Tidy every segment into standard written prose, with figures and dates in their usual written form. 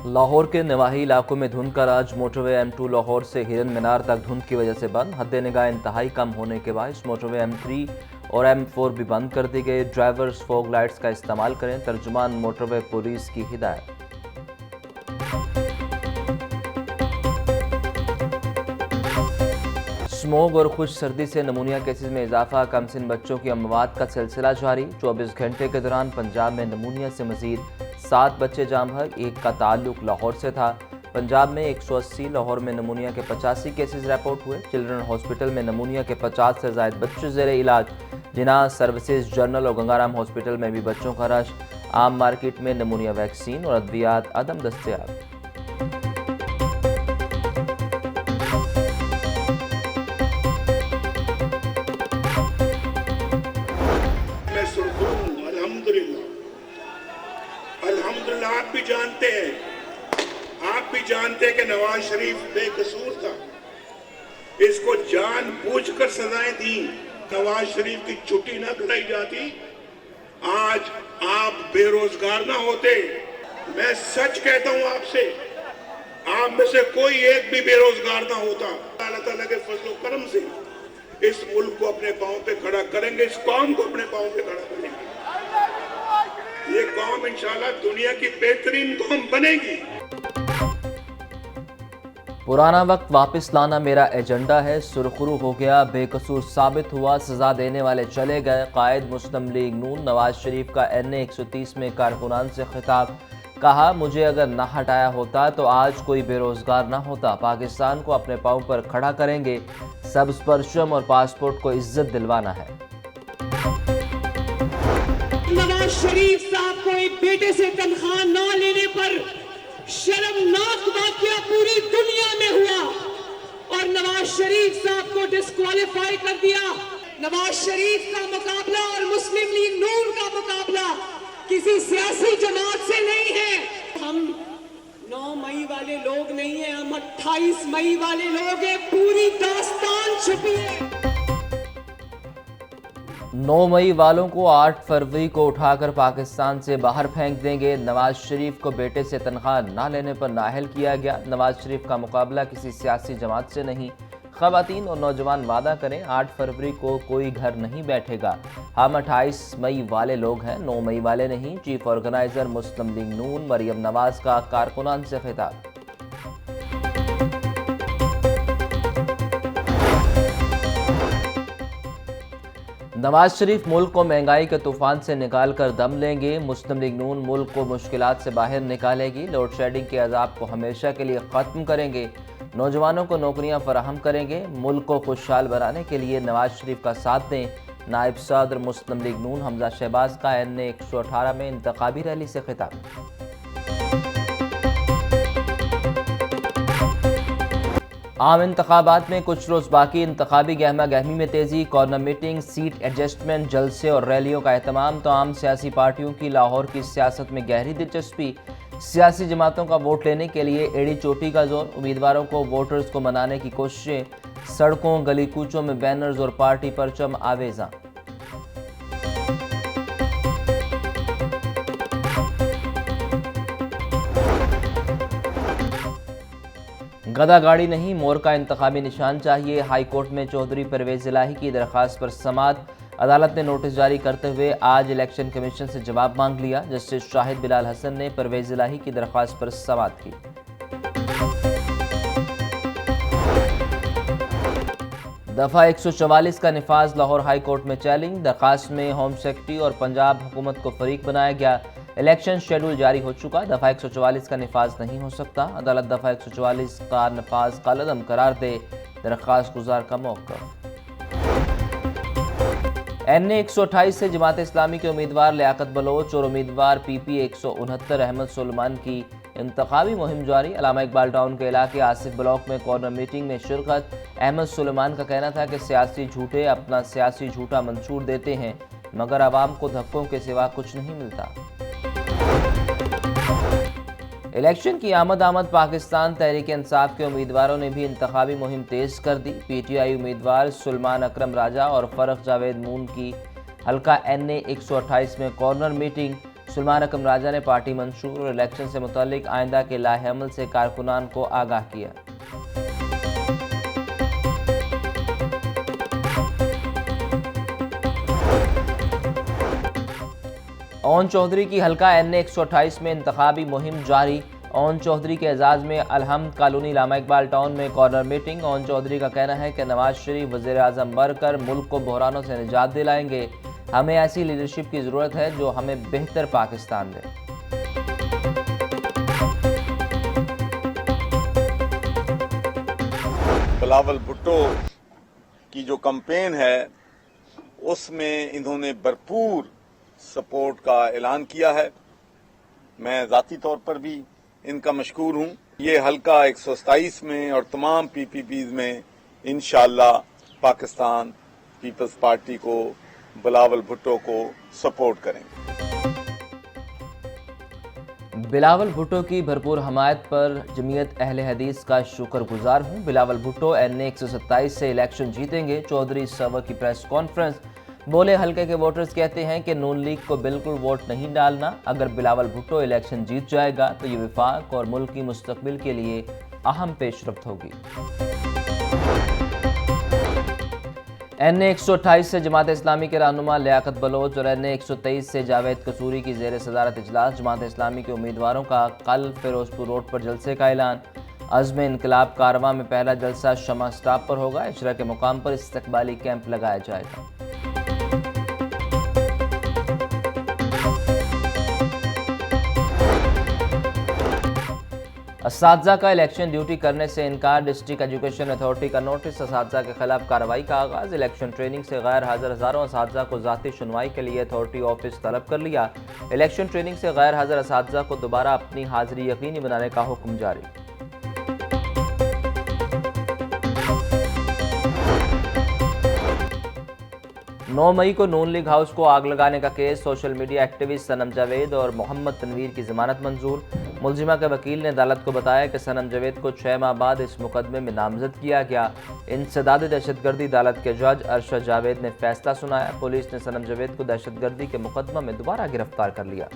लाहौर के नवाही इलाकों में धुंध का राज। मोटरवे M2 लाहौर से हिरन मीनार तक धुंध की वजह से बंद। हद निगाह इंतहाई कम होने के बायस मोटरवे M3 और M4 भी बंद कर दी गई। ड्राइवर्स फॉग लाइट्स का इस्तेमाल करें, तर्जुमान मोटरवे पुलिस की हिदायत। स्मोग और खुश सर्दी से नमूनिया केसेस में इजाफा। कमसिन बच्चों की अमवात का सिलसिला जारी। 24 घंटे के दौरान पंजाब में नमूनिया से मजीद 7 बच्चे जाम भर। एक का ताल्लुक लाहौर से था। पंजाब में 180, लाहौर में नमूनिया के 85 केसेस रिपोर्ट हुए। चिल्ड्रन हॉस्पिटल में नमूनिया के 50 से ज़ायद बच्चे ज़ेर इलाज। जिना सर्विसेज जनरल और गंगाराम हॉस्पिटल में भी बच्चों का रश। आम मार्केट में नमूनिया वैक्सीन और अद्वियात अदम दस्तयाब। अल्हम्दुलिल्लाह आप भी जानते हैं कि नवाज शरीफ बेकसूर था। इसको जानबूझकर सजाएं दी। नवाज शरीफ की छुट्टी ना कराई जाती, आज आप बेरोजगार ना होते। मैं सच कहता हूं आपसे, आप में से कोई एक भी बेरोजगार ना होता। अल्लाह ताला के फजल करम से इस मुल्क को अपने पांव पे खड़ा करेंगे, इस कौम को अपने पांव पे खड़ा करेंगे। ये कौम इंशाल्लाह दुनिया की बेहतरीन कौम बनेगी। पुराना वक्त वापस लाना मेरा एजेंडा है। सुरखरू हो गया, बेकसूर साबित हुआ, सजा देने वाले चले गए। कायद मुस्लिम लीग नून नवाज शरीफ का NA 130 में कारकुनान से खिताब। कहा, मुझे अगर ना हटाया होता तो आज कोई बेरोजगार ना होता। पाकिस्तान को अपने पांव पर खड़ा करेंगे। सब्ज परचम और पासपोर्ट को इज्जत दिलवाना है। नवाज शरीफ साहब को एक बेटे से तनख्वाह न लेने पर शर्मनाक वाकया पूरी दुनिया में हुआ और नवाज शरीफ साहब को डिस्क्वालीफाई कर दिया। नवाज शरीफ का मुकाबला और मुस्लिम लीग नून का मुकाबला किसी सियासी जमात से नहीं है। हम 9 मई वाले लोग नहीं है, हम 28 मई वाले लोग हैं। पूरी दास्तान छुपी है। 9 मई वालों को 8 फरवरी को उठाकर पाकिस्तान से बाहर फेंक देंगे। नवाज शरीफ को बेटे से तनख्वाह ना लेने पर नाअहल किया गया। नवाज शरीफ का मुकाबला किसी सियासी जमात से नहीं। ख़वातीन और नौजवान वादा करें, 8 फरवरी को कोई घर नहीं बैठेगा। हम 28 मई वाले लोग हैं, 9 मई वाले नहीं। चीफ ऑर्गेनाइजर मुस्लिम लीग नून मरियम नवाज का कारकुनान से खिताब। नवाज शरीफ मुल्क को महंगाई के तूफान से निकाल कर दम लेंगे। मुस्लिम लीग नून मुल्क को मुश्किलात से बाहर निकालेगी। लोड शेडिंग के अजाब को हमेशा के लिए ख़त्म करेंगे। नौजवानों को नौकरियां फराहम करेंगे। मुल्क को खुशहाल बनाने के लिए नवाज शरीफ का साथ दें। नायब सदर मुस्लिम लीग नून हमजा शहबाज का NA 118 में इंतखाबी रैली से खिताब। आम इंतखाबात में कुछ रोज़ बाकी। इंतखाबी गहमा गहमी में तेज़ी। कॉर्नर मीटिंग, सीट एडजस्टमेंट, जलसे और रैलियों का एहतमाम। तो आम सियासी पार्टियों की लाहौर की सियासत में गहरी दिलचस्पी। सियासी जमातों का वोट लेने के लिए एड़ी चोटी का जोर। उम्मीदवारों को वोटर्स को मनाने की कोशिशें। सड़कों गली कूचों में बैनर्स और पार्टी परचम आवेजा। गदा गाड़ी नहीं, मोर का इंतखाबी निशान चाहिए। हाई कोर्ट में चौधरी परवेज इलाही की दरख्वास्त पर समाअत। अदालत ने नोटिस जारी करते हुए आज इलेक्शन कमीशन से जवाब मांग लिया। जस्टिस शाहिद बिलाल हसन ने परवेज इलाही की दरख्वास्त पर समाअत की। दफ़ा 144 का निफाज लाहौर हाई कोर्ट में चैलेंज। दरख्वास्त में होम सेक्रेटरी और पंजाब हुकूमत को फरीक बनाया गया। इलेक्शन शेड्यूल जारी हो चुका। दफ़ा 144 का निफाज नहीं हो सकता। अदालत दफ़ा 144 का नफाज कालअदम करार दे। दरख्वास्त गुजार का मौक़िफ़। NA 128 से जमात इस्लामी के उम्मीदवार लियाकत बलोच और उम्मीदवार PP 169 अहमद सुलेमान की इंतखाबी मुहिम जारी। अल्लामा इकबाल टाउन के इलाके आसिफ ब्लॉक में कॉर्नर मीटिंग में शिरकत। अहमद सुलेमान का कहना था कि सियासी झूठे अपना सियासी झूठा मंशूर देते हैं, मगर आवाम को धक्कों के सिवा कुछ नहीं मिलता। इलेक्शन की आमद पाकिस्तान तहरीक इंसाफ के उम्मीदवारों ने भी इंतखाबी मुहिम तेज कर दी। PTI उम्मीदवार सुलेमान अकरम राजा और फरख जावेद मून की हल्का NA 128 में कॉर्नर मीटिंग। सुलेमान अकरम राजा ने पार्टी मंशूर और इलेक्शन से मुतालिक आइंदा के लाहेअमल से कारकुनान को आगाह किया। ओन चौधरी की हल्का NA 128 में इंतखाबी मुहिम जारी। ओन चौधरी के एजाज में अलहम्द कॉलोनी लामा इकबाल टाउन में कॉर्नर मीटिंग। ओन चौधरी का कहना है कि नवाज शरीफ वज़ीर आज़म बनकर मुल्क को बहरानों से निजात दिलाएंगे। हमें ऐसी लीडरशिप की ज़रूरत है जो हमें बेहतर पाकिस्तान दे। बिलावल भुट्टो की जो कैंपेन है उसमें इन्होंने भरपूर सपोर्ट का ऐलान किया है। मैं जाती तौर पर भी इनका मशकूर हूं। ये हल्का 127 में और तमाम PPPs में इंशाअल्लाह पाकिस्तान पीपल्स पार्टी को बिलावल भुट्टो को सपोर्ट करेंगे। बिलावल भुट्टो की भरपूर हमायत पर जमीयत अहले हदीस का शुक्रगुजार हूँ। बिलावल भुट्टो NA 127 से इलेक्शन जीतेंगे। चौधरी सवर की प्रेस कॉन्फ्रेंस। बोले हल्के के वोटर्स कहते हैं कि नून लीग को बिल्कुल वोट नहीं डालना। अगर बिलावल भुट्टो इलेक्शन जीत जाएगा तो ये विफाक और मुल्क की मुस्तकबिल के लिए अहम पेशरफ्त होगी। NA 128 से जमात इस्लामी के रहनुमा लियाकत बलोच और NA 123 से जावेद कसूरी की ज़ेर सदारत इजलास। जमात इस्लामी के उम्मीदवारों का कल फिरोजपुर रोड पर जलसे का ऐलान। अज़्म इनकलाब कारवां में पहला जलसा शमा स्टॉप पर होगा। इशरा के मुकाम पर इस्तकबाली कैंप लगाया जाएगा। असातिज़ा का इलेक्शन ड्यूटी करने से इनकार। डिस्ट्रिक्ट एजुकेशन अथॉरिटी का नोटिस। असातिज़ा के खिलाफ कार्रवाई का आगाज़। इलेक्शन ट्रेनिंग से गैर हाजिर हज़ारों असातिज़ा को ज़ाती सुनवाई के लिए अथॉरिटी ऑफिस तलब कर लिया। इलेक्शन ट्रेनिंग से गैर हाजिर असातिज़ा को दोबारा अपनी हाजिरी यकीनी बनाने का हुक्म जारी। नौ मई को नून लीग हाउस को आग लगाने का केस। सोशल मीडिया एक्टिविस्ट सनम जावेद और मोहम्मद तनवीर की जमानत मंजूर। मुलजिमा के वकील ने अदालत को बताया कि सनम जावेद को 6 माह बाद इस मुकदमे में नामजद किया गया। इंसदाद दहशतगर्दी अदालत के जज अरशद जावेद ने फैसला सुनाया। पुलिस ने सनम जावेद को दहशतगर्दी के मुकदमा में दोबारा गिरफ्तार कर लिया।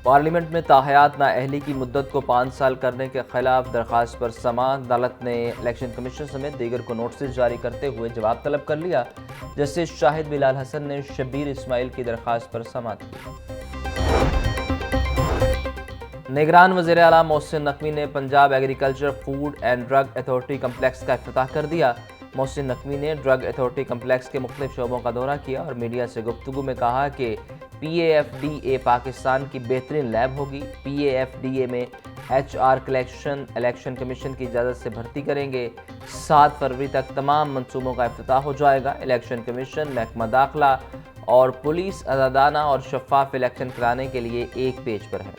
पार्लियामेंट में ताहयात नाअहली की मुद्दत को 5 साल करने के खिलाफ दरख्वास्त पर समाअत। अदालत ने इलेक्शन कमीशन समेत दीगर को नोटिस जारी करते हुए जवाब तलब कर लिया। जस्टिस शाहिद बिलाल हसन ने शब्बीर इस्माइल की दरख्वास्त पर समाअत की। निगरान वज़ीर आला मोहसिन नकवी ने Punjab agriculture food and drug authority complex का इफ्तिताह कर दिया। मोहसिन नकवी ने ड्रग अथॉरिटी कम्प्लेक्स के मुख्तलिफ शोबों का दौरा किया और मीडिया से गुफ्तगू में कहा कि PAFDA पाकिस्तान की बेहतरीन लैब होगी। PAFDA में HR कलेक्शन इलेक्शन कमीशन की इजाज़त से भर्ती करेंगे। 7 फरवरी तक तमाम मनसूबों का इफ्तिताह हो जाएगा। इलेक्शन कमीशन, महकमा दाखिला और पुलिस आज़ादाना और शफाफ इलेक्शन कराने के लिए एक पेज पर है।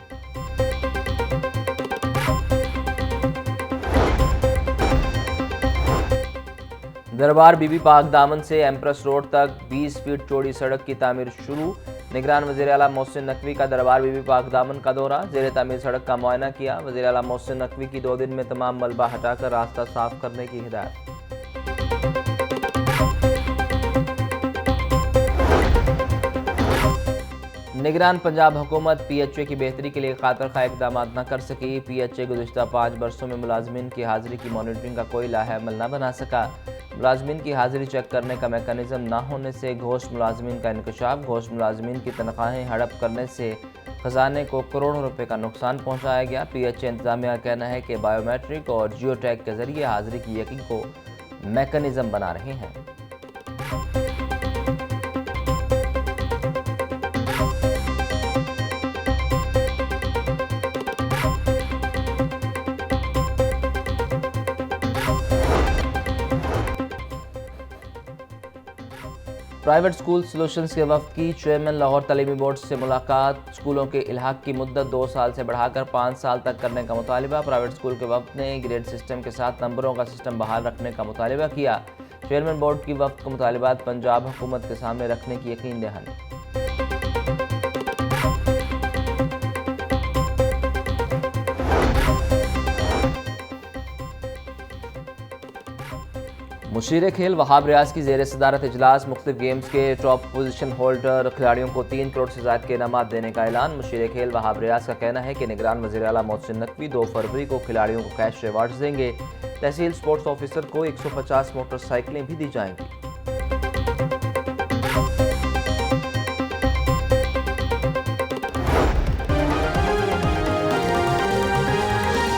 दरबार बीबी पाक दामन से एम्प्रेस रोड तक 20 फीट चौड़ी सड़क की तामीर शुरू। निगरान वज़ीर आला मोहसिन नकवी का दरबार बीबी पाक दामन का दौरा। ज़ेर तामीर सड़क का मुआयना किया। वज़ीर आला मोहसिन नकवी की 2 दिन में तमाम मलबा हटाकर रास्ता साफ करने की हिदायत। निगरान पंजाब हुकूमत PHA की बेहतरी के लिए खातिर खा इकदाम न कर सकी। PHA गुज़िश्ता 5 बरसों में मुलाजमीन की हाजिरी की मॉनिटरिंग का कोई लाहेअमल न बना सका। मुलाजमीन की हाजिरी चेक करने का मेकनिज़म न होने से घोष मुलाजमीन का इंकशाफ। घोष मुलाजमीन की तनख्वाहें हड़प करने से खजाने को करोड़ों रुपए का नुकसान पहुँचाया गया। PHA इंतजामिया का कहना है कि बायोमेट्रिक और जियो टैग के जरिए हाजिरी की यकीन को मेकनिज़म बना रहे हैं। प्राइवेट स्कूल सॉल्यूशंस के वफ्द की चेयरमैन लाहौर तालीमी बोर्ड से मुलाकात। स्कूलों के इल्हाक की मुद्दत 2 साल से बढ़ाकर 5 साल तक करने का मुतालिबा। प्राइवेट स्कूल के वफ्द ने ग्रेड सिस्टम के साथ नंबरों का सिस्टम बहाल रखने का मुतालिबा किया। चेयरमैन बोर्ड की वफ्द को मुतालिबात पंजाब हुकूमत के सामने रखने की यकीन दहानी। मुशीर खेल वहाब रियाज की जेर सदारत इजलास मुख्तलिफ गेम्स के टॉप पोजीशन होल्डर खिलाड़ियों को 3 करोड़ से ज़ायद के इनामात देने का ऐलान। मुशीर खेल वहाब रियाज का कहना है कि निगरान वज़ीर आला मोहसिन नकवी 2 फरवरी को खिलाड़ियों को कैश रिवार्ड्स देंगे। तहसील स्पोर्ट्स ऑफिसर को 150 मोटरसाइकिलें भी दी जाएंगी।